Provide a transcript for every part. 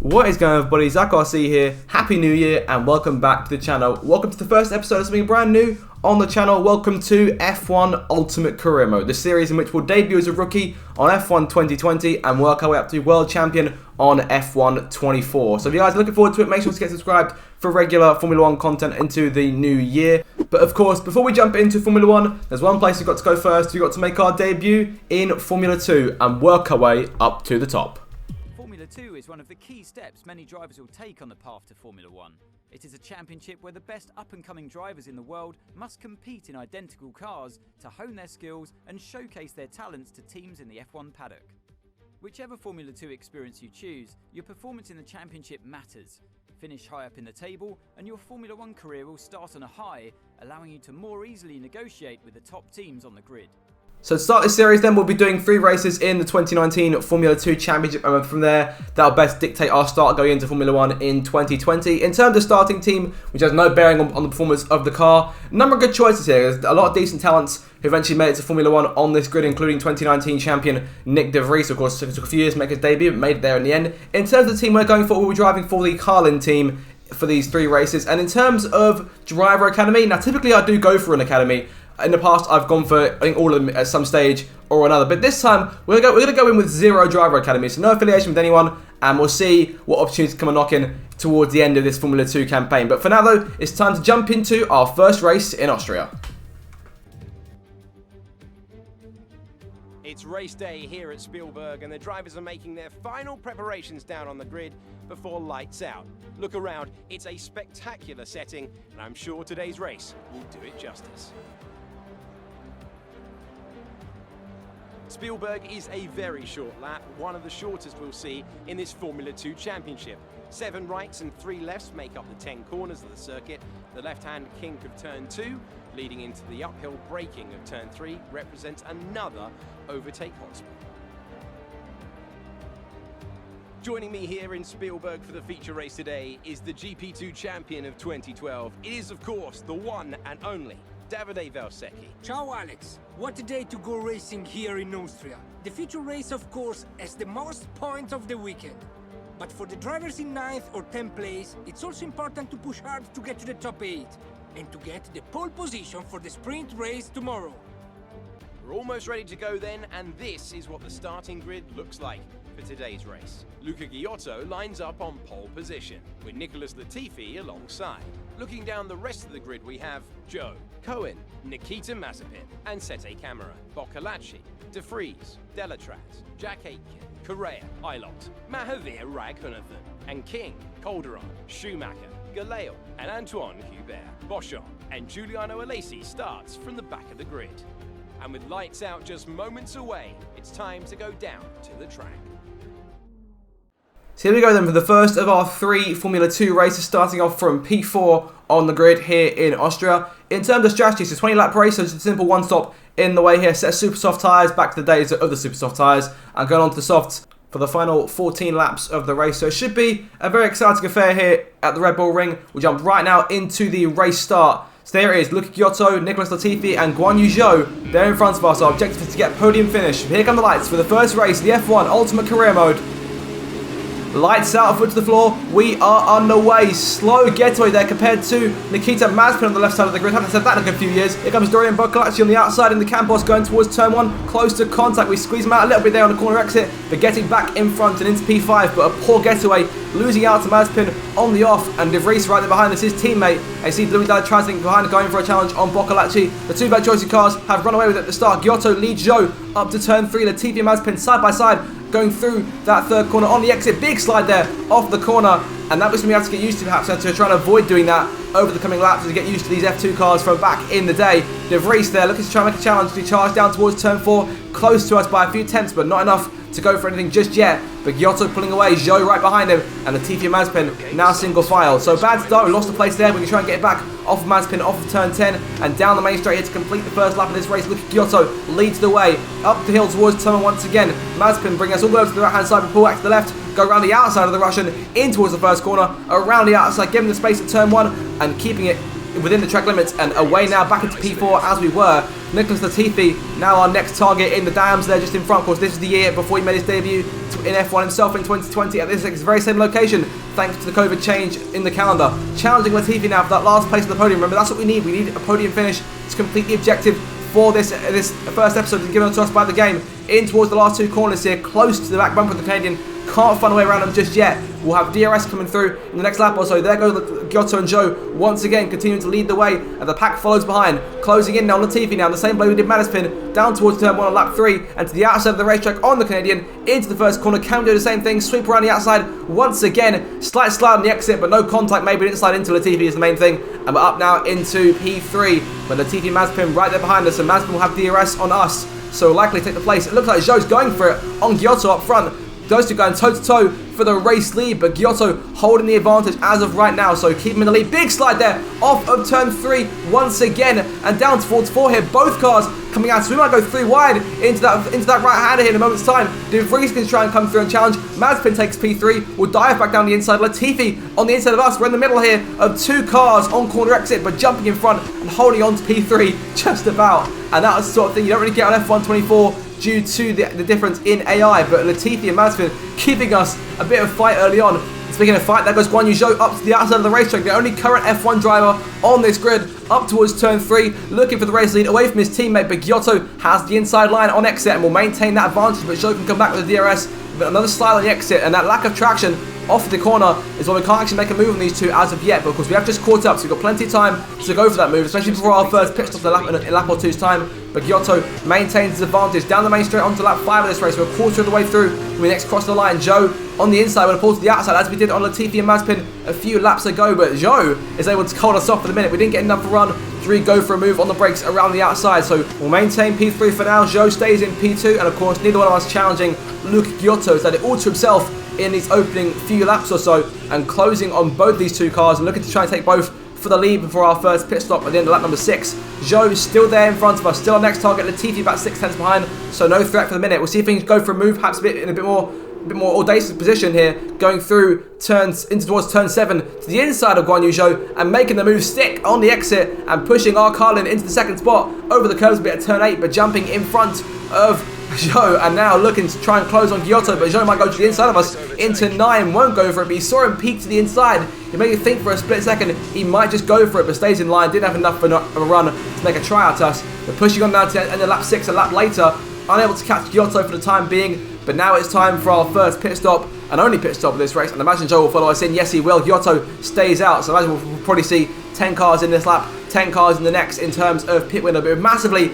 What is going on, everybody? Zach RC here. Happy New Year and welcome back to the channel. Welcome to the first episode of something brand new on the channel. Welcome to F1 Ultimate Career Mode, the series in which we'll debut as a rookie on F1 2020 and work our way up to World Champion on F1 24. So if you guys are looking forward to it, make sure to get subscribed for regular Formula 1 content into the new year. But of course, before we jump into Formula 1, there's one place we've got to go first. We've got to make our debut in Formula 2 and work our way up to the top. Formula 2 is one of the key steps many drivers will take on the path to Formula 1. It is a championship where the best up-and-coming drivers in the world must compete in identical cars to hone their skills and showcase their talents to teams in the F1 paddock. Whichever Formula 2 experience you choose, your performance in the championship matters. Finish high up in the table and your Formula 1 career will start on a high, allowing you to more easily negotiate with the top teams on the grid. So to start this series then, we'll be doing 3 races in the 2019 Formula 2 Championship, and from there, that'll best dictate our start going into Formula 1 in 2020. In terms of starting team, which has no bearing on the performance of the car, a number of good choices here. There's a lot of decent talents who eventually made it to Formula 1 on this grid, including 2019 champion Nick De Vries. Of course, it took a few years to make his debut, but made it there in the end. In terms of the team we're going for, we'll be driving for the Carlin team for these 3 races. And in terms of driver academy, now typically I do go for an academy. In the past, I've gone for, I think, all of them at some stage or another. But this time, we're going to go in with 0 driver academy. So no affiliation with anyone. And we'll see what opportunities come knocking towards the end of this Formula 2 campaign. But for now, though, it's time to jump into our first race in Austria. It's race day here at Spielberg, and the drivers are making their final preparations down on the grid before lights out. Look around, it's a spectacular setting, and I'm sure today's race will do it justice. Spielberg is a very short lap, one of the shortest we'll see in this Formula 2 championship. 7 rights and 3 lefts make up the 10 corners of the circuit. The left-hand kink of turn 2, leading into the uphill braking of turn 3, represents another overtake hotspot. Joining me here in Spielberg for the feature race today is the GP2 champion of 2012. It is, of course, the one and only Davide Valsecchi. Ciao Alex, what a day to go racing here in Austria. The feature race, of course, has the most points of the weekend. But for the drivers in 9th or 10th place, it's also important to push hard to get to the top 8 and to get the pole position for the sprint race tomorrow. We're almost ready to go then, and this is what the starting grid looks like for today's race. Luca Ghiotto lines up on pole position, with Nicholas Latifi alongside. Looking down the rest of the grid, we have Joe, Cohen, Nikita Mazepin, Ansette Camara, Boccalacci, De Vries, Delatraz, Jack Aitken, Correa, Ilott, Mahavir Raghunathan, and King, Calderon, Schumacher, Galeo, and Antoine Hubert. Boschon and Giuliano Alesi starts from the back of the grid. And with lights out just moments away, it's time to go down to the track. So here we go then for the first of our 3 Formula 2 races, starting off from P4 on the grid here in Austria. In terms of strategy, it's a 20-lap race, so it's a simple one stop in the way here. Set super soft tyres, back to the days of the super soft tyres, and going on to the softs for the final 14 laps of the race. So it should be a very exciting affair here at the Red Bull Ring. We'll jump right now into the race start. So there it is, Luca Ghiotto, Nicholas Latifi and Guan Yu Zhou. They're in front of us. Our objective is to get podium finish. Here come the lights for the first race, the F1 Ultimate Career Mode. Lights out, foot to the floor. We are underway. Slow getaway there compared to Nikita Mazepin on the left side of the grid. Haven't said that in a few years. Here comes Dorian Boccalacci on the outside in the Campos going towards turn 1. Close to contact. We squeeze him out a little bit there on the corner exit. But getting back in front and into P5. But a poor getaway. Losing out to Mazepin on the off. And De Vries right there behind us, his teammate. And you see Louis Delatraz behind going for a challenge on Boccalacci. The 2 Bad Choice cars have run away with it at the start. Ghiotto leads Zhou up to turn 3. Latifi and Mazepin side by side, going through that 3rd corner on the exit. Big slide there off the corner, and that was something we have to get used to, perhaps to try and avoid doing that over the coming laps, to get used to these F2 cars from back in the day. De Vries there looking to try and make a challenge to charge down towards turn 4, close to us by a few tenths, but not enough to go for anything just yet. But Ghiotto pulling away, Zhou right behind him, and Latifi and Mazepin now single file. So bad start, we lost the place there. We can try and get it back off of Mazepin, off of turn 10, and down the main straight here to complete the first lap of this race. Luca Ghiotto leads the way up the hill towards turn 1 once again. Mazepin bringing us all the way over to the right hand side, we pull back to the left, go around the outside of the Russian in towards the first corner, around the outside, giving the space at turn 1 and keeping it within the track limits and away now back into P4 as we were. Nicholas Latifi, now our next target in the dams there just in front. Of course, this is the year before he made his debut in F1 himself in 2020 at this very same location, thanks to the COVID change in the calendar. Challenging Latifi now for that last place on the podium. Remember, that's what we need. We need a podium finish to complete the objective for this first episode given to us by the game. In towards the last two corners here, close to the back bumper of the Canadian. Can't find a way around them just yet. We'll have DRS coming through in the next lap or so. There goes Giotto and Zhou once again continuing to lead the way, and the pack follows behind. Closing in now on Latifi now, the same way we did Mazepin, down towards turn 1 on lap 3, and to the outside of the racetrack on the Canadian, into the first corner. Can do the same thing, sweep around the outside once again. Slight slide on the exit, but no contact. Maybe didn't slide into Latifi is the main thing. And we're up now into P3, but Latifi and Mazepin right there behind us, and Mazepin will have DRS on us, so likely take the place. It looks like Zhou's going for it on Giotto up front. Those two going toe-to-toe for the race lead, but Giotto holding the advantage as of right now, so keep him in the lead. Big slide there off of turn 3 once again, and down towards 4 here. Both cars coming out, so we might go 3 wide into that right-hander here in a moment's time. De Vries can try and come through and challenge. Mazepin takes P3, will dive back down the inside. Latifi on the inside of us. We're in the middle here of 2 cars on corner exit, but jumping in front and holding on to P3 just about. And that's the sort of thing you don't really get on F1 24 due to the difference in AI, but Latifi and Mazepin giving us a bit of fight early on. And speaking of fight, there goes Guan Yu Zhou up to the outside of the racetrack, the only current F1 driver on this grid, up towards turn 3, looking for the race lead away from his teammate, but Giotto has the inside line on exit and will maintain that advantage, but Zhou can come back with the DRS, but another slide on the exit, and that lack of traction off the corner is why we can't actually make a move on these two as of yet, but of course we have just caught up, so we've got plenty of time to go for that move, especially before our first pit stop in a lap or two's time. But Giotto maintains his advantage down the main straight onto lap 5 of this race. We're a quarter of the way through when we next cross the line. Zhou on the inside, we'll pull to the outside as we did on Latifi and Mazepin a few laps ago, but Zhou is able to hold us off for the minute. We didn't get enough of a run to go for a move on the brakes around the outside, so we'll maintain P3 for now. Zhou stays in P2, and of course neither one of us challenging Luke Giotto, has done it all to himself in these opening few laps or so, and closing on both these two cars and looking to try and take both for the lead before our first pit stop at the end of lap number 6. Zhou is still there in front of us, still our next target. Latifi about 6 tenths behind, so no threat for the minute. We'll see if we can go for a move, perhaps in a bit more audacious position here, going through turns into towards turn 7 to the inside of Guan Yu Zhou and making the move stick on the exit and pushing our Carlin into the second spot over the curves a bit at turn 8, but jumping in front of Zhou, and now looking to try and close on Giotto, but Zhou might go to the inside of us into 9, won't go for it, but he saw him peek to the inside. He made you think for a split second he might just go for it, but stays in line, didn't have enough of a run to make a try at us. But pushing on now to end of lap 6, a lap later, unable to catch Giotto for the time being, but now it's time for our first pit stop, and only pit stop of this race, and imagine Zhou will follow us in. Yes, he will. Giotto stays out, so imagine we'll probably see 10 cars in this lap, 10 cars in the next in terms of pit winner, but massively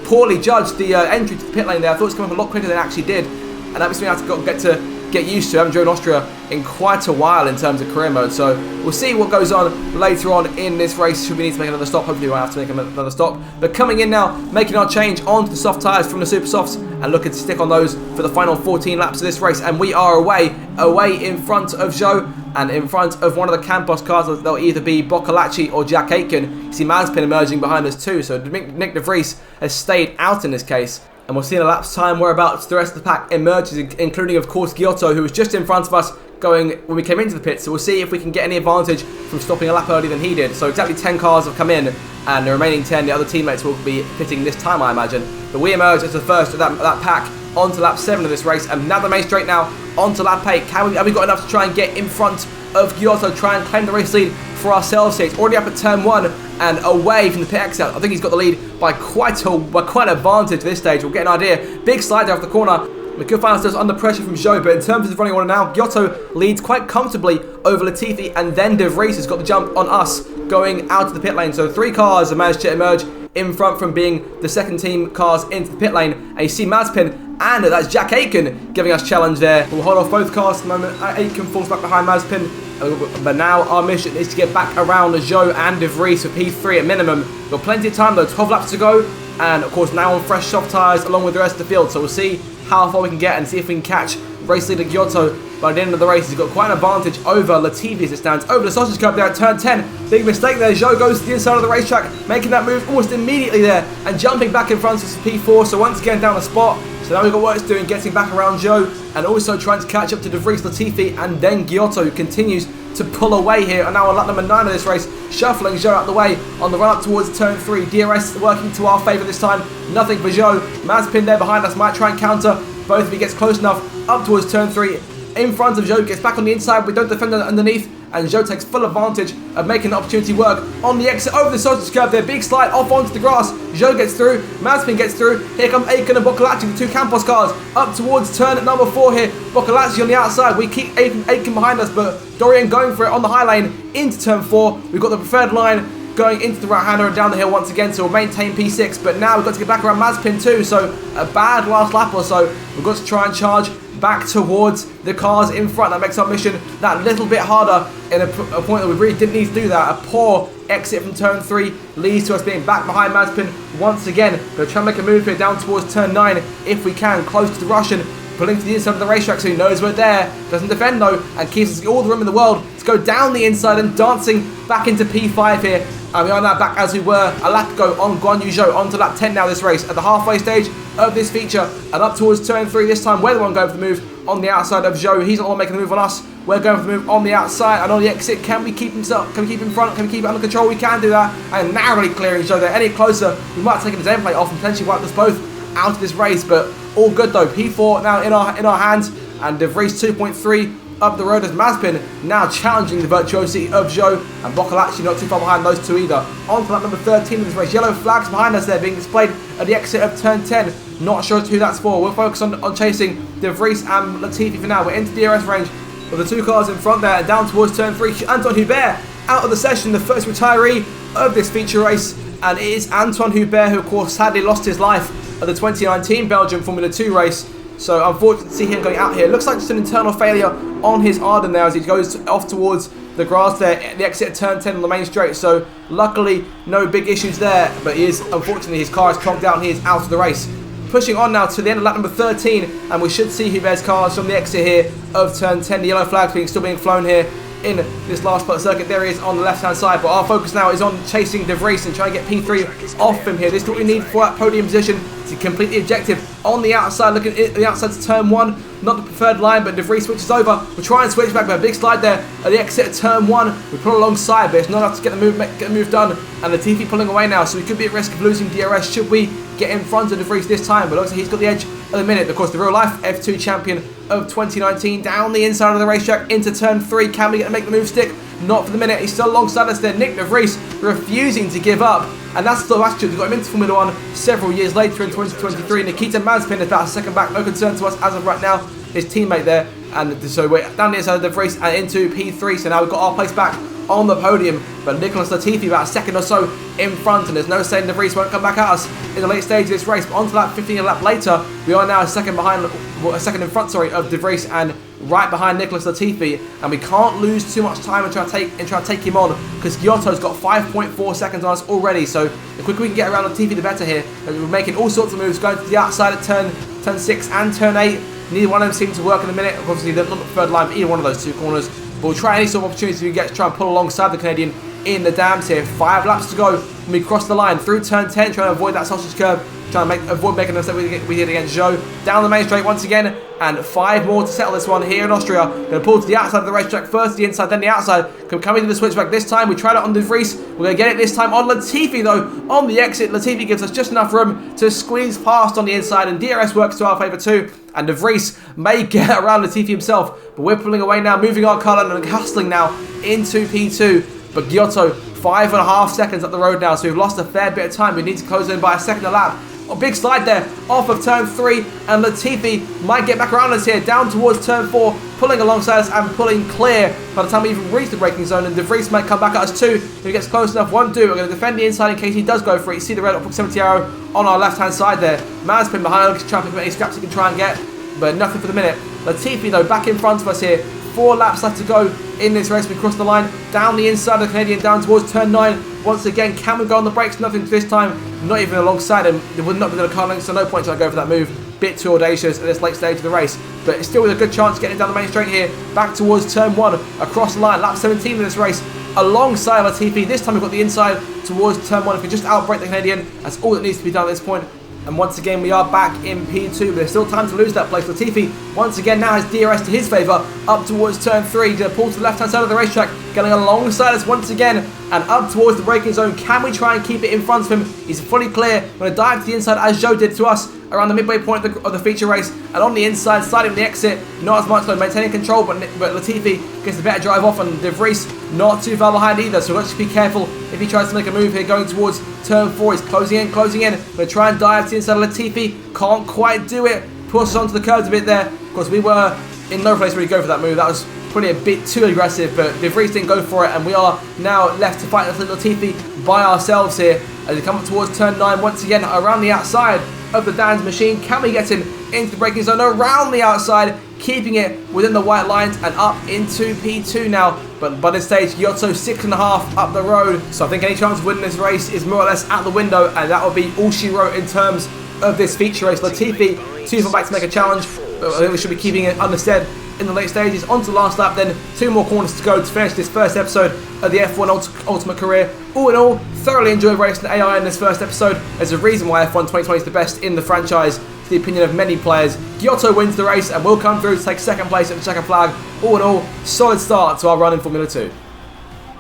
poorly judged the entry to the pit lane there. I thought it was coming up a lot quicker than it actually did, and that was something I had to get used to. I haven't driven Austria in quite a while in terms of career mode, so we'll see what goes on later on in this race. Should we need to make another stop, hopefully we won't have to make another stop. But coming in now, making our change onto the soft tyres from the Super Softs and looking to stick on those for the final 14 laps of this race, and we are away in front of Zhou and in front of one of the Campos cars. That'll either be Boccolacci or Jack Aitken. You see Mazepin emerging behind us too, so Nick De Vries has stayed out in this case. And we'll see in a lap's time whereabouts the rest of the pack emerges, including of course Giotto, who was just in front of us going when we came into the pit. So we'll see if we can get any advantage from stopping a lap earlier than he did. So exactly 10 cars have come in, and the remaining 10, the other teammates will be pitting this time, I imagine. But we emerge as the first of that pack onto lap 7 of this race, and now the main straight now onto lap 8. Have we got enough to try and get in front of Giotto, try and claim the race lead for ourselves here? It's already up at turn 1 and away from the pit exit. I think he's got the lead by quite an advantage at this stage. We'll get an idea. Big slide there off the corner. We could find ourselves under pressure from Zhou, but in terms of running order now, Giotto leads quite comfortably over Latifi, and then De Vries has got the jump on us going out of the pit lane. So 3 cars have managed to emerge in front from being the second team cars into the pit lane, and you see Mazepin and that's Jack Aitken giving us challenge there. We'll hold off both cars at the moment. Aitken falls back behind Mazepin, but now our mission is to get back around Zhou and De Vries for P3 at minimum. We've got plenty of time though, 12 laps to go, and of course now on fresh soft tyres along with the rest of the field, so we'll see how far we can get and see if we can catch race leader Giotto by the end of the race. He's got quite an advantage over Latifi as it stands. Over the sausage curb there at turn 10. Big mistake there. Zhou goes to the inside of the racetrack, making that move almost immediately there and jumping back in front of P4. So once again down the spot. So now we've got work to do in getting back around Zhou and also trying to catch up to De Vries, Latifi and then Giotto, who continues to pull away here. And now on lap number 9 of this race, shuffling Zhou out the way on the run up towards turn 3. DRS working to our favour this time. Nothing for Zhou. Mazepin there behind us might try and counter. Both if he gets close enough up towards turn 3. In front of Zhou, gets back on the inside. We don't defend underneath. And Zhou takes full advantage of making the opportunity work on the exit over the sausage curb there. Big slide off onto the grass. Zhou gets through. Mazepin gets through. Here come Aitken and Boccolacci, the 2 Campos cars, up towards turn number 4 here. Boccolacci on the outside. We keep Aitken behind us, but Dorian going for it on the high lane into turn 4. We've got the preferred line going into the right-hander and down the hill once again, so we'll maintain P6. But now we've got to get back around Mazepin too, so a bad last lap or so. We've got to try and charge back towards the cars in front. That makes our mission that little bit harder in a point that we really didn't need to do that. A poor exit from turn 3 leads to us being back behind Mazepin once again. Going to try and make a move here down towards turn 9 if we can, close to the Russian, pulling to the inside of the racetrack so he knows we're there. Doesn't defend though and keeps us all the room in the world to go down the inside and dancing back into P5 here. And we are now back as we were a lap ago on Guan Yu Zhou, on to lap 10 now this race, at the halfway stage of this feature, and up towards turn 3 this time. We're the one going for the move on the outside of Zhou. He's not the one making the move on us. We're going for the move on the outside and on the exit. Can we keep himself? Can we keep in front? Can we keep it under control? We can do that. And narrowly clearing Zhou there. Any closer, we might have taken his end plate off and potentially wiped us both out of this race. But all good though. P4 now in our hands, and De Vries 2.3 up the road as Mazepin now challenging the virtuosity of Zhou, and Boccolacci not too far behind those two either. On to lap number 13 of this race. Yellow flags behind us there being displayed at the exit of turn 10. Not sure who that's for. We'll focus on chasing De Vries and Latifi for now. We're into DRS range with the 2 cars in front there, and down towards turn 3. Anton Hubert out of the session, the first retiree of this feature race, and it is Anton Hubert, who of course sadly lost his life at the 2019 Belgium Formula 2 race. So unfortunate to see him going out here. Looks like just an internal failure on his Arden there as he goes off towards the grass there at the exit of turn 10 on the main straight. So luckily no big issues there, but unfortunately his car is clogged out and he is out of the race. Pushing on now to the end of lap number 13, and we should see Hubert's cars from the exit here of turn 10. The yellow flag still being flown here in this last part circuit. There he is on the left hand side, but our focus now is on chasing De Vries and trying to get P3 off him here. This is what we need for that podium position to complete the objective. On the outside, looking at the outside to turn 1, not the preferred line, but De Vries switches over. We'll try and switch back, but a big slide there at the exit of turn 1. We pull alongside, but it's not enough to get the move done. And Latifi pulling away now, so we could be at risk of losing DRS should we get in front of De Vries this time. But looks like he's got the edge at the minute. Of course, the real life F2 champion of 2019 down the inside of the racetrack into turn 3. Can we get to make the move stick? Not for the minute. He's still alongside us there. Nick De Vries refusing to give up. And that's the attitude that got him into Formula 1 several years later in 2023. Nikita Mazepin is about a second back. No concern to us as of right now. His teammate there. And so we're down the inside of De Vries and into P3. So now we've got our place back on the podium. But Nicholas Latifi about a second or so in front. And there's no saying De Vries won't come back at us in the late stage of this race. But on to lap 15, a lap later, we are now a second in front of De Vries and right behind Nicholas Latifi, and we can't lose too much time and try to take him on, because Giotto's got 5.4 seconds on us already. So the quicker we can get around Latifi, the better here. And we're making all sorts of moves, going to the outside at turn 6 and turn 8. Neither one of them seem to work in a minute. Obviously, they're not the preferred line for either one of those 2 corners. But we'll try any sort of opportunity we can get to try and pull alongside the Canadian in the dams here. 5 laps to go when we cross the line through turn 10, trying to avoid that sausage curb, trying to avoid making the mistake we did against Zhou. Down the main straight once again, and 5 more to settle this one here in Austria. Going to pull to the outside of the racetrack, first the inside, then the outside. Coming to the switchback this time. We tried it on De Vries. We're going to get it this time on Latifi though. On the exit, Latifi gives us just enough room to squeeze past on the inside, and DRS works to our favour too. And De Vries may get around Latifi himself, but we're pulling away now, moving our car and hustling now into P2. But Giotto, 5.5 seconds up the road now, so we've lost a fair bit of time. We need to close in by a second a lap. A big slide there off of turn 3, and Latifi might get back around us here, down towards turn 4, pulling alongside us and pulling clear by the time we even reach the braking zone. And De Vries might come back at us too if he gets close enough. Won't do. We're going to defend the inside in case he does go for it. You see the red proximity arrow on our left hand side there. Mazepin behind us, trying to pick up any scraps he can try and get, but nothing for the minute. Latifi though back in front of us here. 4 laps left to go in this race. We cross the line down the inside of the Canadian, down towards turn 9. Once again, can we go on the brakes? Nothing this time, not even alongside him. There would not be a car length, so no point trying to go for that move bit too audacious at this late stage of the race. But it's still with a good chance getting down the main straight here, back towards turn 1, across the line, lap 17 of this race, alongside Latifi. This time we've got the inside towards turn 1. If we just outbrake the Canadian, that's all that needs to be done at this point. And once again, we are back in P2, but there's still time to lose that place. Latifi, once again, now has DRS to his favour, up towards turn 3, to pull to the left-hand side of the racetrack, getting alongside us once again, and up towards the braking zone. Can we try and keep it in front of him? He's fully clear. Going to dive to the inside, as Joe did to us, around the midway point of the feature race, and on the inside, sliding the exit, not as much though, maintaining control, but Latifi gets a better drive off, and De Vries not too far behind either, so let's just be careful if he tries to make a move here, going towards turn 4, he's closing in, going to try and dive to the inside of Latifi, can't quite do it, pushes onto the curbs a bit there, of course we were in no place where we go for that move, that was probably a bit too aggressive, but De Vries didn't go for it, and we are now left to fight Latifi by ourselves here, as we come up towards turn 9, once again around the outside of the Dan's machine. Can we get him into the braking zone around the outside, keeping it within the white lines and up into P2 now? But by this stage, Giotto 6.5 up the road, so I think any chance of winning this race is more or less out the window, and that will be all she wrote in terms of this feature race. Latifi too far back to make a challenge, but I think we should be keeping it understead in the late stages. On to the last lap then, 2 more corners to go to finish this first episode of the F1 Ultimate Career. All in all, thoroughly enjoyed racing AI in this first episode. There's a reason why F1 2020 is the best in the franchise, to the opinion of many players. Giotto wins the race and will come through to take second place at the checkered flag. All in all, solid start to our run in Formula 2.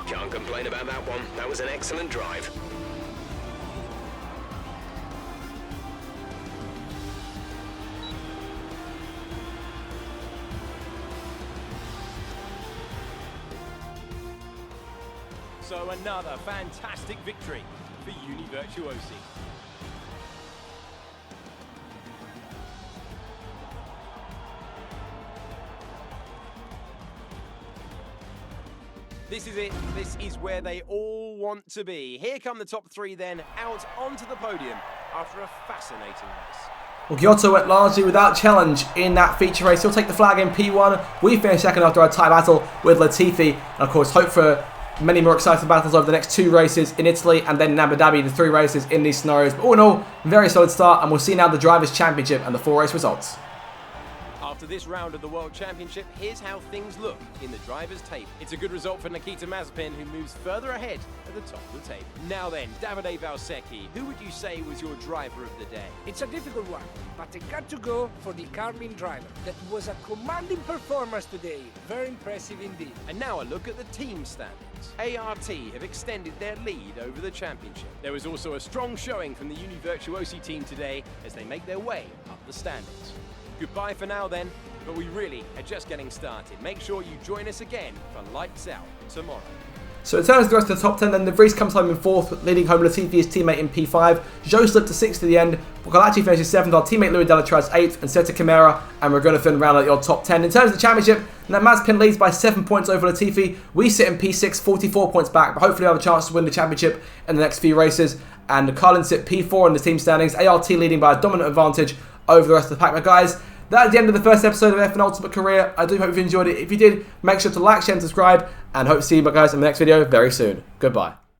Can't complain about that one. That was an excellent drive. So another fantastic victory for Univirtuosi. This is it. This is where they all want to be. Here come the top 3 then, out onto the podium after a fascinating race. Well, Giotto went largely without challenge in that feature race. He'll take the flag in P1. We finished second after our tight battle with Latifi. And of course, hope for many more exciting battles over the next 2 races in Italy and then in Abu Dhabi, the 3 races in these scenarios. But all in all, very solid start, and we'll see now the Drivers' Championship and the 4 race results. After this round of the World Championship, here's how things look in the driver's table. It's a good result for Nikita Mazepin, who moves further ahead at the top of the table. Now then, Davide Valsecchi, who would you say was your driver of the day? It's a difficult one, but I got to go for the Carlin driver. That was a commanding performance today. Very impressive indeed. And now a look at the team standings. ART have extended their lead over the championship. There was also a strong showing from the Univirtuosi team today as they make their way up the standings. Goodbye for now then, but we really are just getting started. Make sure you join us again for Lights Out tomorrow. So in terms of the rest of the top 10, then De Vries comes home in 4th, leading home Latifi, his teammate, in P5. Joe slipped to 6th at the end. Boccolacci finishes 7th, our teammate Louis Delatraz 8th, and Seta Camara and Ragunathan round out your top 10. In terms of the championship, now Mazepin leads by 7 points over Latifi. We sit in P6, 44 points back, but hopefully we'll have a chance to win the championship in the next few races. And Carlin sit P4 in the team standings, ART leading by a dominant advantage over the rest of the pack. But guys, that's the end of the first episode of F1 Ultimate Career. I do hope you enjoyed it. If you did, make sure to like, share and subscribe, and hope to see you guys in the next video very soon. Goodbye.